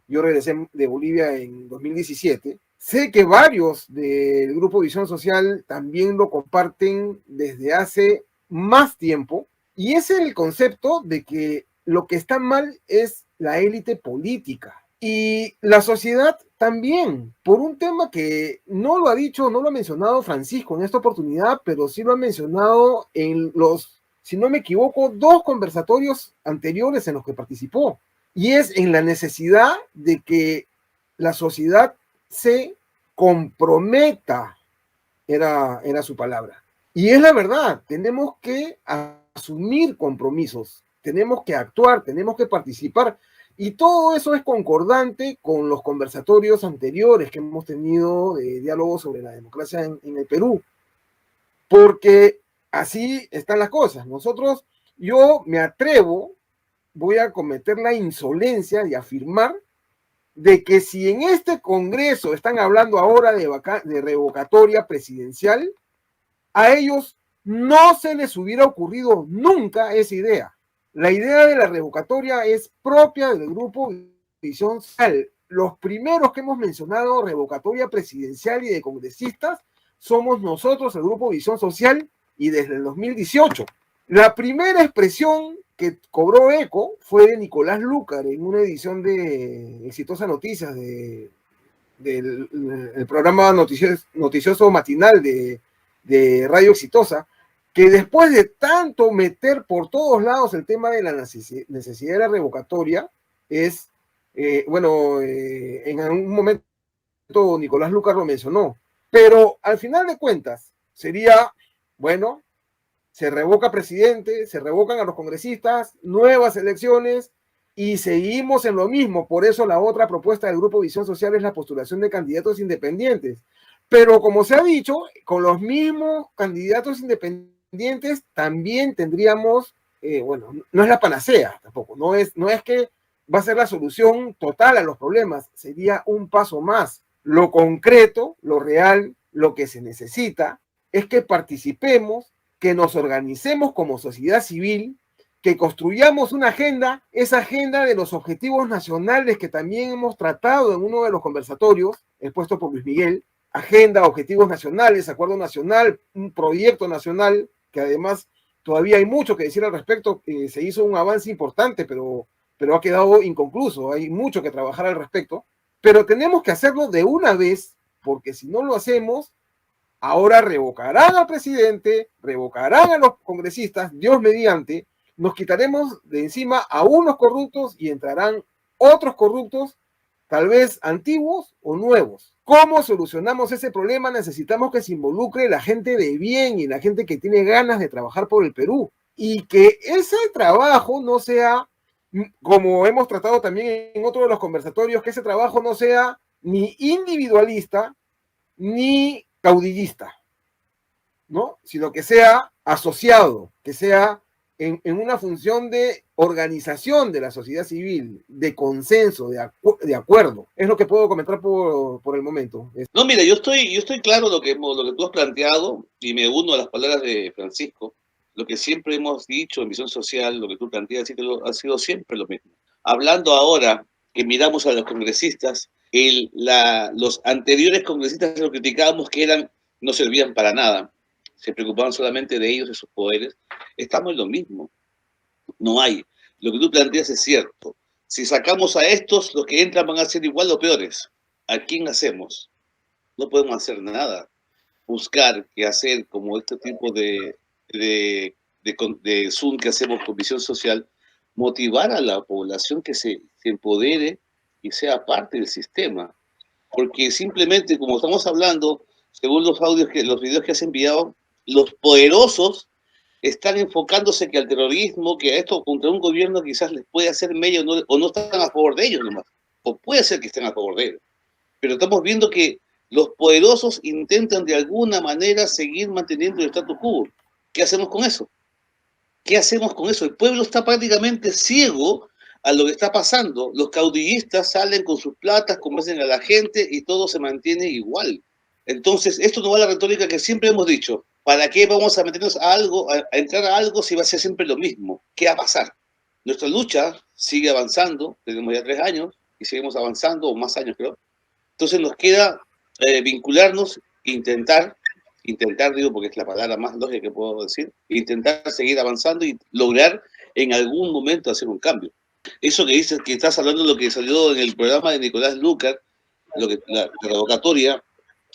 Yo regresé de Bolivia en 2017. Sé que varios del Grupo Visión Social también lo comparten desde hace más tiempo, y es el concepto de que lo que está mal es la élite política y la sociedad también, por un tema que no lo ha dicho, no lo ha mencionado Francisco en esta oportunidad, pero sí lo ha mencionado en los, si no me equivoco, 2 conversatorios anteriores en los que participó, y es en la necesidad de que la sociedad se comprometa, era su palabra. Y es la verdad, tenemos que asumir compromisos, tenemos que actuar, tenemos que participar, y todo eso es concordante con los conversatorios anteriores que hemos tenido de diálogo sobre la democracia en el Perú, porque así están las cosas. Yo me atrevo, voy a cometer la insolencia de afirmar de que si en este Congreso están hablando ahora de revocatoria presidencial, a ellos no se les hubiera ocurrido nunca esa idea. La idea de la revocatoria es propia del grupo Visión Social. Los primeros que hemos mencionado, revocatoria presidencial y de congresistas, somos nosotros, el grupo Visión Social, y desde el 2018. La primera expresión que cobró eco fue de Nicolás Lúcar en una edición de Exitosa Noticias del programa noticioso matinal de Radio Exitosa, que después de tanto meter por todos lados el tema de la necesidad de la revocatoria, en algún momento Nicolás Lúcar lo mencionó, pero al final de cuentas sería, bueno, se revoca presidente, se revocan a los congresistas, nuevas elecciones y seguimos en lo mismo. Por eso la otra propuesta del Grupo Visión Social es la postulación de candidatos independientes. Pero como se ha dicho, con los mismos candidatos independientes también tendríamos, no es la panacea tampoco, no es que va a ser la solución total a los problemas, sería un paso más. Lo concreto, lo real, lo que se necesita es que participemos, que nos organicemos como sociedad civil, que construyamos una agenda, esa agenda de los objetivos nacionales que también hemos tratado en uno de los conversatorios expuesto por Luis Miguel, agenda, objetivos nacionales, acuerdo nacional, un proyecto nacional, que además todavía hay mucho que decir al respecto, se hizo un avance importante, pero ha quedado inconcluso, hay mucho que trabajar al respecto, pero tenemos que hacerlo de una vez, porque si no lo hacemos, ahora revocarán al presidente, revocarán a los congresistas, Dios mediante, nos quitaremos de encima a unos corruptos y entrarán otros corruptos, tal vez antiguos o nuevos. ¿Cómo solucionamos ese problema? Necesitamos que se involucre la gente de bien y la gente que tiene ganas de trabajar por el Perú. Y que ese trabajo no sea, como hemos tratado también en otro de los conversatorios, que ese trabajo no sea ni individualista ni caudillista, ¿no? Sino que sea asociado, que sea en una función de organización de la sociedad civil, de consenso, de acuerdo. Es lo que puedo comentar por el momento. No, mira, yo estoy claro lo que tú has planteado y me uno a las palabras de Francisco. Lo que siempre hemos dicho en Visión Social, lo que tú planteas, ha sido siempre lo mismo. Hablando ahora que miramos a los congresistas, los anteriores congresistas lo criticábamos que no servían para nada, se preocupaban solamente de ellos, de sus poderes. Estamos en lo mismo. No hay. Lo que tú planteas es cierto. Si sacamos a estos, los que entran van a ser igual o peores. ¿A quién hacemos? No podemos hacer nada. Buscar qué hacer, como este tipo de Zoom que hacemos con Visión Social, motivar a la población que se empodere y sea parte del sistema. Porque simplemente, como estamos hablando, según los videos que has enviado, los poderosos están enfocándose que al terrorismo, que a esto contra un gobierno quizás les puede hacer medio o no están a favor de ellos nomás. O puede ser que estén a favor de ellos. Pero estamos viendo que los poderosos intentan de alguna manera seguir manteniendo el status quo. ¿Qué hacemos con eso? ¿Qué hacemos con eso? El pueblo está prácticamente ciego a lo que está pasando. Los caudillistas salen con sus platas, convencen a la gente y todo se mantiene igual. Entonces, esto no va a la retórica que siempre hemos dicho. ¿Para qué vamos a meternos a entrar a algo si va a ser siempre lo mismo? ¿Qué va a pasar? Nuestra lucha sigue avanzando, tenemos ya 3 años y seguimos avanzando, o más años creo. Entonces nos queda vincularnos, intentar digo porque es la palabra más lógica que puedo decir, intentar seguir avanzando y lograr en algún momento hacer un cambio. Eso que dices, que estás hablando de lo que salió en el programa de Nicolás Lúcar, la revocatoria,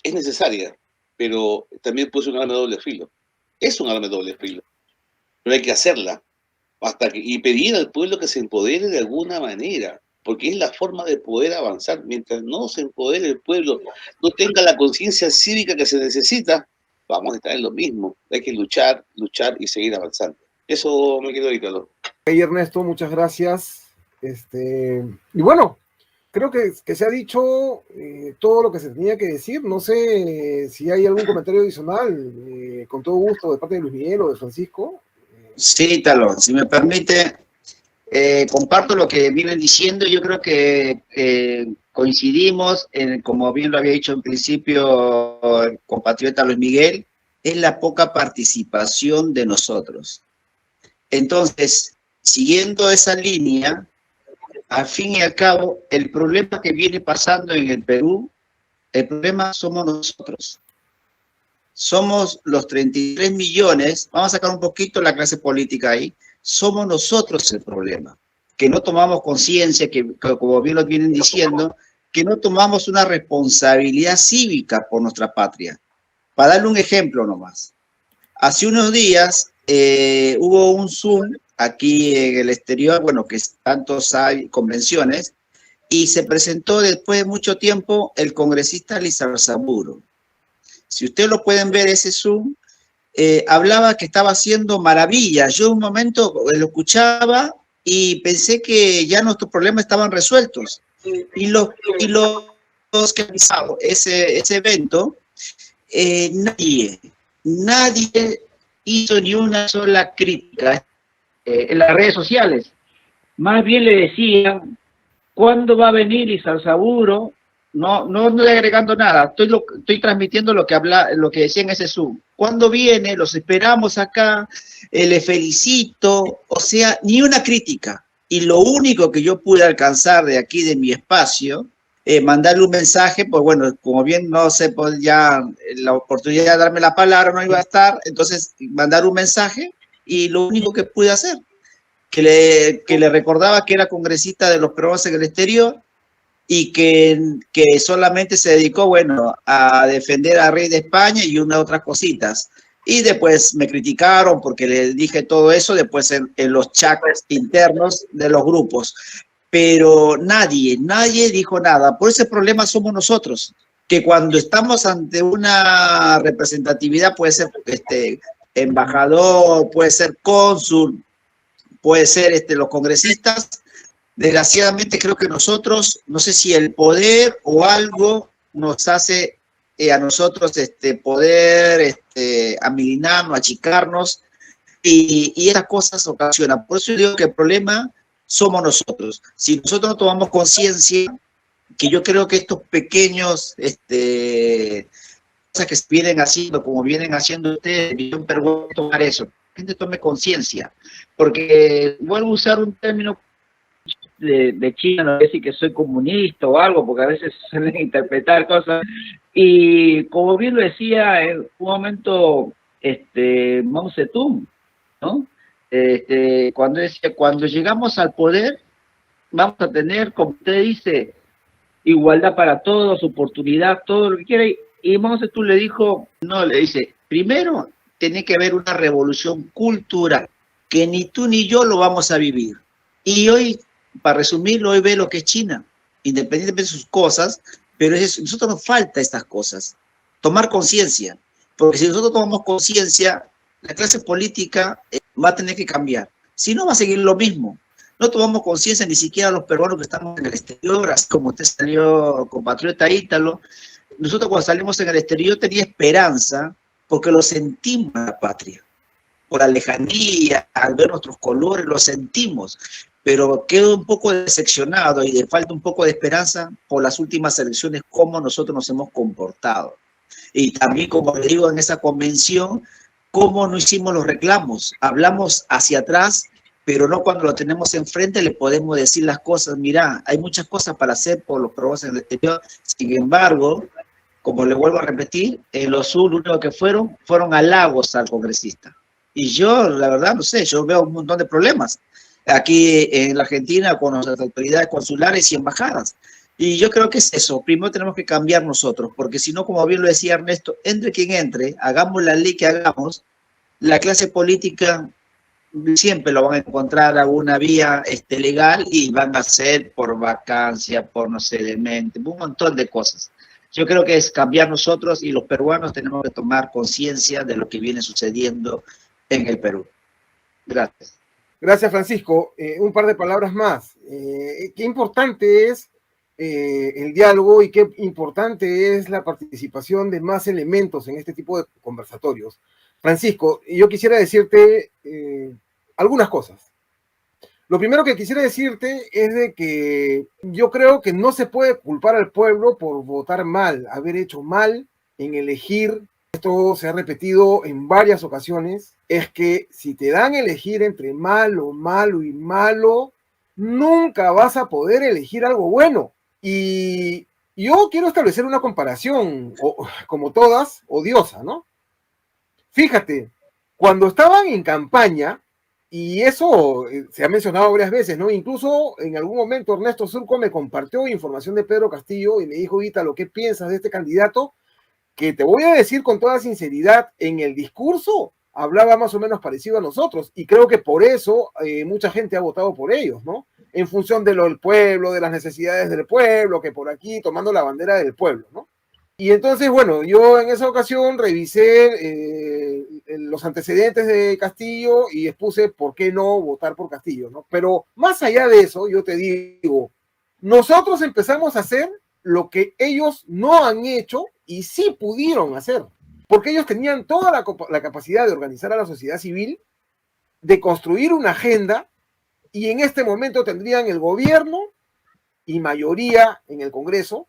es necesaria, pero también puede ser un arma de doble filo. Es un arma de doble filo, pero hay que hacerla y pedir al pueblo que se empodere de alguna manera, porque es la forma de poder avanzar. Mientras no se empodere el pueblo, no tenga la conciencia cívica que se necesita, vamos a estar en lo mismo. Hay que luchar y seguir avanzando. Eso me quedo ahorita. Hey Ernesto, muchas gracias. Y bueno, creo que se ha dicho todo lo que se tenía que decir. No sé si hay algún comentario adicional, con todo gusto, de parte de Luis Miguel o de Francisco. Sí, Talón, si me permite, comparto lo que vienen diciendo. Yo creo que coincidimos, como bien lo había dicho en principio el compatriota Luis Miguel, es la poca participación de nosotros. Entonces, siguiendo esa línea, al fin y al cabo, el problema que viene pasando en el Perú, el problema somos nosotros. Somos los 33 millones, vamos a sacar un poquito la clase política ahí, somos nosotros el problema, que no tomamos conciencia, que como bien lo vienen diciendo, que no tomamos una responsabilidad cívica por nuestra patria. Para darle un ejemplo nomás, hace unos días hubo un Zoom aquí en el exterior, bueno, que tantos hay convenciones, y se presentó después de mucho tiempo el congresista Lizarzaburu. Si ustedes lo pueden ver ese Zoom, hablaba que estaba haciendo maravillas. Yo un momento lo escuchaba y pensé que ya nuestros problemas estaban resueltos. Y los que realizaron ese evento, nadie hizo ni una sola crítica en las redes sociales. Más bien le decían, ¿cuándo va a venir Lizarzaburu? No estoy agregando nada, estoy transmitiendo lo que decía en ese Zoom. ¿Cuándo viene? Los esperamos acá, le felicito, o sea, ni una crítica. Y lo único que yo pude alcanzar de aquí, de mi espacio, mandarle un mensaje, pues bueno, como bien no sé, pues ya la oportunidad de darme la palabra no iba a estar, entonces mandar un mensaje y lo único que pude hacer, que le recordaba que era congresista de los peruanos en el exterior, y que solamente se dedicó, bueno, a defender al rey de España y unas otras cositas. Y después me criticaron porque le dije todo eso después en los chats internos de los grupos. Pero nadie dijo nada. Por ese problema somos nosotros, que cuando estamos ante una representatividad, puede ser embajador, puede ser cónsul, puede ser los congresistas. Desgraciadamente creo que nosotros, no sé si el poder o algo nos hace a nosotros poder amilinarnos, achicarnos, y esas cosas ocasionan. Por eso yo digo que el problema somos nosotros. Si nosotros no tomamos conciencia, que yo creo que estos pequeños cosas que se vienen haciendo, como vienen haciendo ustedes, yo me pregunto tomar eso. Que la gente tome conciencia, porque vuelvo a usar un término de China, no sé si que soy comunista o algo, porque a veces suelen interpretar cosas, y como bien lo decía en un momento Mao Zedong, ¿no? Cuando decía, cuando llegamos al poder, vamos a tener, como usted dice, igualdad para todos, oportunidad, todo lo que quiera, y Mao Zedong le dijo, no, le dice, primero tiene que haber una revolución cultural, que ni tú ni yo lo vamos a vivir. Y hoy, para resumirlo, hoy ve lo que es China, independientemente de sus cosas, pero nosotros nos falta estas cosas, tomar conciencia, porque si nosotros tomamos conciencia, la clase política va a tener que cambiar, si no va a seguir lo mismo. No tomamos conciencia ni siquiera los peruanos que estamos en el exterior, así como usted salió, compatriota Ítalo. Nosotros cuando salimos en el exterior tenía esperanza, porque lo sentimos en la patria, por la lejanía, al ver nuestros colores, lo sentimos, pero quedo un poco decepcionado y le falta un poco de esperanza por las últimas elecciones, cómo nosotros nos hemos comportado. Y también, como le digo, en esa convención, cómo no hicimos los reclamos, hablamos hacia atrás, pero no cuando lo tenemos enfrente le podemos decir las cosas, mira, hay muchas cosas para hacer por los peruanos en el exterior. Sin embargo, como le vuelvo a repetir, en los sur lo único que fueron halagos al congresista. Y yo, la verdad, no sé, yo veo un montón de problemas aquí en la Argentina con las autoridades consulares y embajadas. Y yo creo que es eso, primero tenemos que cambiar nosotros, porque si no, como bien lo decía Ernesto, entre quien entre, hagamos la ley que hagamos, la clase política siempre lo van a encontrar alguna vía legal y van a ser por vacancia, por no sé, demente, un montón de cosas. Yo creo que es cambiar nosotros y los peruanos tenemos que tomar conciencia de lo que viene sucediendo en el Perú. Gracias. Gracias, Francisco. Un par de palabras más. Qué importante es el diálogo y qué importante es la participación de más elementos en este tipo de conversatorios. Francisco, yo quisiera decirte algunas cosas. Lo primero que quisiera decirte es de que yo creo que no se puede culpar al pueblo por votar mal, haber hecho mal en elegir esto se ha repetido en varias ocasiones, es que si te dan a elegir entre malo, malo y malo, nunca vas a poder elegir algo bueno. Y yo quiero establecer una comparación, como todas, odiosa, ¿no? Fíjate, cuando estaban en campaña, y eso se ha mencionado varias veces, ¿no? Incluso en algún momento Ernesto Surco me compartió información de Pedro Castillo y me dijo, Ítalo, ¿qué piensas de este candidato? Que te voy a decir con toda sinceridad, en el discurso hablaba más o menos parecido a nosotros, y creo que por eso mucha gente ha votado por ellos, ¿no? En función de lo del pueblo, de las necesidades del pueblo, que por aquí tomando la bandera del pueblo, ¿no? Y entonces, bueno, yo en esa ocasión revisé los antecedentes de Castillo y expuse por qué no votar por Castillo, ¿no? Pero más allá de eso, yo te digo, nosotros empezamos a hacer lo que ellos no han hecho y sí pudieron hacer, porque ellos tenían toda la capacidad de organizar a la sociedad civil, de construir una agenda, y en este momento tendrían el gobierno y mayoría en el Congreso,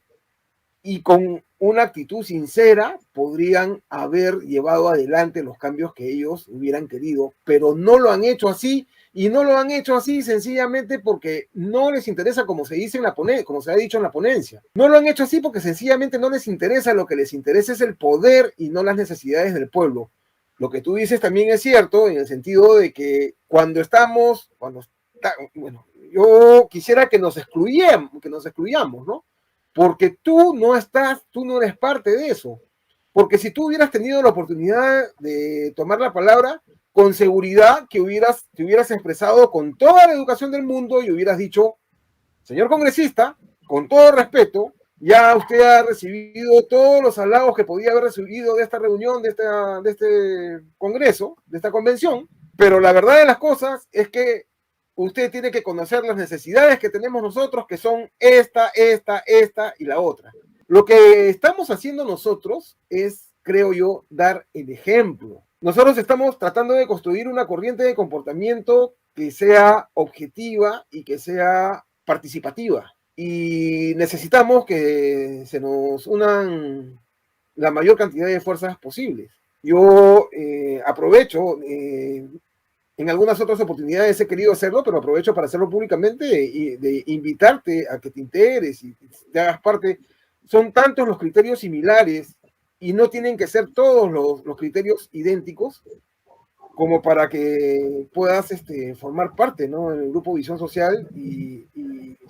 y con una actitud sincera podrían haber llevado adelante los cambios que ellos hubieran querido, pero no lo han hecho así, y no lo han hecho así sencillamente porque no les interesa, como se dice en la como se ha dicho en la ponencia. No lo han hecho así porque sencillamente no les interesa, lo que les interesa es el poder y no las necesidades del pueblo. Lo que tú dices también es cierto en el sentido de que bueno, yo quisiera que nos excluyamos, ¿no? Porque tú no eres parte de eso. Porque si tú hubieras tenido la oportunidad de tomar la palabra, con seguridad que te hubieras expresado con toda la educación del mundo y hubieras dicho, señor congresista, con todo respeto, ya usted ha recibido todos los halagos que podía haber recibido de esta reunión, de este congreso, de esta convención, pero la verdad de las cosas es que usted tiene que conocer las necesidades que tenemos nosotros, que son esta y la otra. Lo que estamos haciendo nosotros es, creo yo, dar el ejemplo. Nosotros estamos tratando de construir una corriente de comportamiento que sea objetiva y que sea participativa. Y necesitamos que se nos unan la mayor cantidad de fuerzas posibles. Yo aprovecho, en algunas otras oportunidades he querido hacerlo, pero aprovecho para hacerlo públicamente y de invitarte a que te integres y te hagas parte. Son tantos los criterios similares y no tienen que ser todos los criterios idénticos como para que puedas formar parte, ¿no?, en el grupo Visión Social y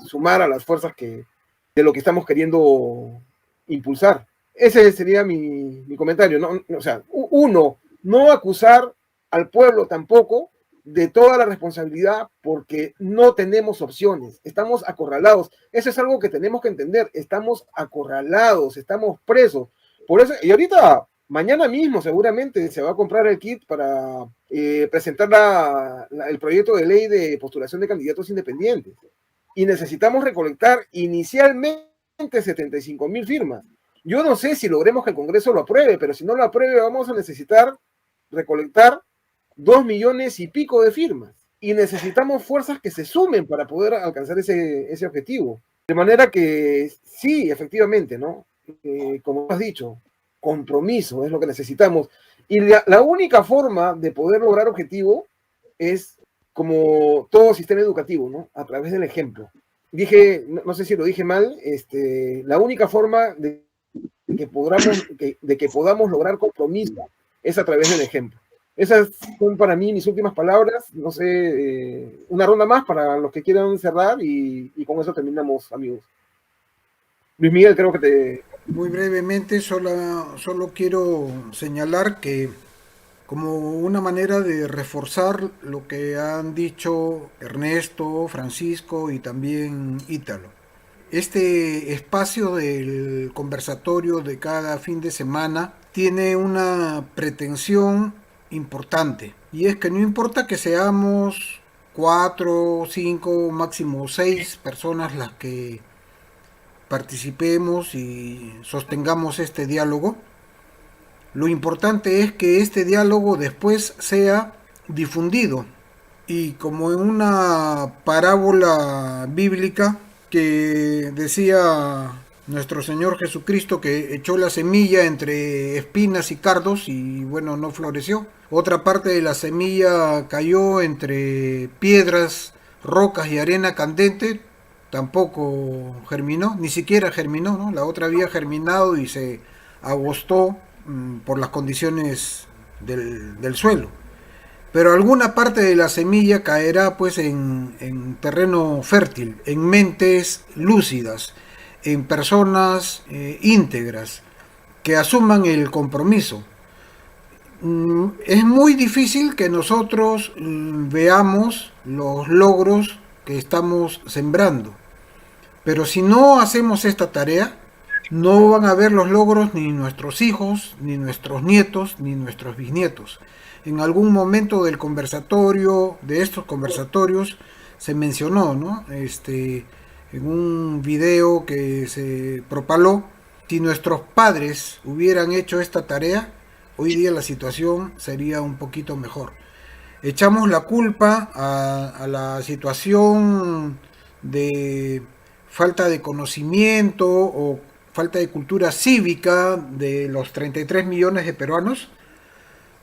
sumar a las fuerzas de lo que estamos queriendo impulsar. Ese sería mi comentario, ¿no? O sea, uno, no acusar al pueblo tampoco de toda la responsabilidad porque no tenemos opciones, estamos acorralados. Eso es algo que tenemos que entender, estamos acorralados, estamos presos. Por eso, y ahorita, mañana mismo seguramente se va a comprar el kit para presentar el proyecto de ley de postulación de candidatos independientes. Y necesitamos recolectar inicialmente 75,000 firmas. Yo no sé si logremos que el Congreso lo apruebe, pero si no lo apruebe vamos a necesitar recolectar 2 millones y pico de firmas. Y necesitamos fuerzas que se sumen para poder alcanzar ese objetivo. De manera que sí, efectivamente, ¿no? Como has dicho, compromiso es lo que necesitamos. Y la única forma de poder lograr objetivo es como todo sistema educativo, ¿no? A través del ejemplo. Dije, no sé si lo dije mal, la única forma de que podamos lograr compromiso es a través del ejemplo. Esas son para mí mis últimas palabras. No sé, una ronda más para los que quieran cerrar y con eso terminamos, amigos. Luis Miguel, creo que te... Muy brevemente, solo quiero señalar que como una manera de reforzar lo que han dicho Ernesto, Francisco y también Ítalo. Este espacio del conversatorio de cada fin de semana tiene una pretensión importante, y es que no importa que seamos 4, 5, máximo 6 personas las que participemos y sostengamos este diálogo, lo importante es que este diálogo después sea difundido. Y como en una parábola bíblica que decía nuestro Señor Jesucristo, que echó la semilla entre espinas y cardos y bueno, no floreció. Otra parte de la semilla cayó entre piedras, rocas y arena candente, tampoco germinó, ni siquiera germinó, ¿no? La otra había germinado y se agostó por las condiciones del suelo. Pero alguna parte de la semilla caerá pues en terreno fértil, en mentes lúcidas, en personas íntegras que asuman el compromiso. Es muy difícil que nosotros veamos los logros que estamos sembrando, pero si no hacemos esta tarea, no van a ver los logros ni nuestros hijos, ni nuestros nietos, ni nuestros bisnietos. En algún momento del conversatorio, de estos conversatorios, se mencionó, ¿no? En un video que se propaló, si nuestros padres hubieran hecho esta tarea, hoy día la situación sería un poquito mejor. Echamos la culpa a la situación de falta de conocimiento o falta de cultura cívica de los 33 millones de peruanos,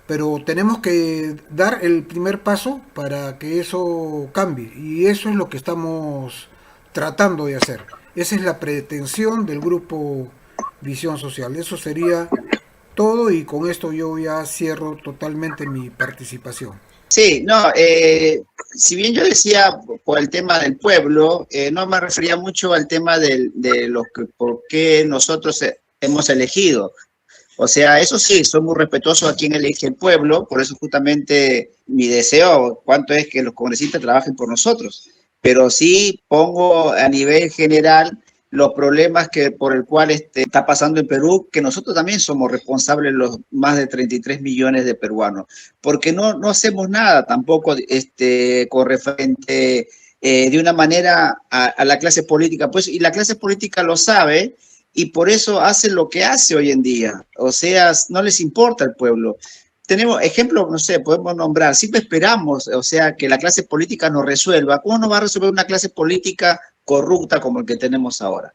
pero tenemos que dar el primer paso para que eso cambie, y eso es lo que estamos tratando de hacer. Esa es la pretensión del grupo Visión Social. Eso sería todo, y con esto yo ya cierro totalmente mi participación. Sí, no, si bien yo decía por el tema del pueblo, no me refería mucho al tema de lo que, por qué nosotros hemos elegido. O sea, eso sí, soy muy respetuoso a quien elige el pueblo, por eso justamente mi deseo, cuánto es que los congresistas trabajen por nosotros, pero sí pongo a nivel general los problemas por el cual está pasando en Perú, que nosotros también somos responsables, los más de 33 millones de peruanos, porque no hacemos nada tampoco con referente de una manera a la clase política, pues, y la clase política lo sabe, y por eso hace lo que hace hoy en día. O sea, no les importa el pueblo. Tenemos ejemplos, no sé, podemos nombrar, siempre esperamos, o sea, que la clase política nos resuelva. ¿Cómo nos va a resolver una clase política corrupta como el que tenemos ahora?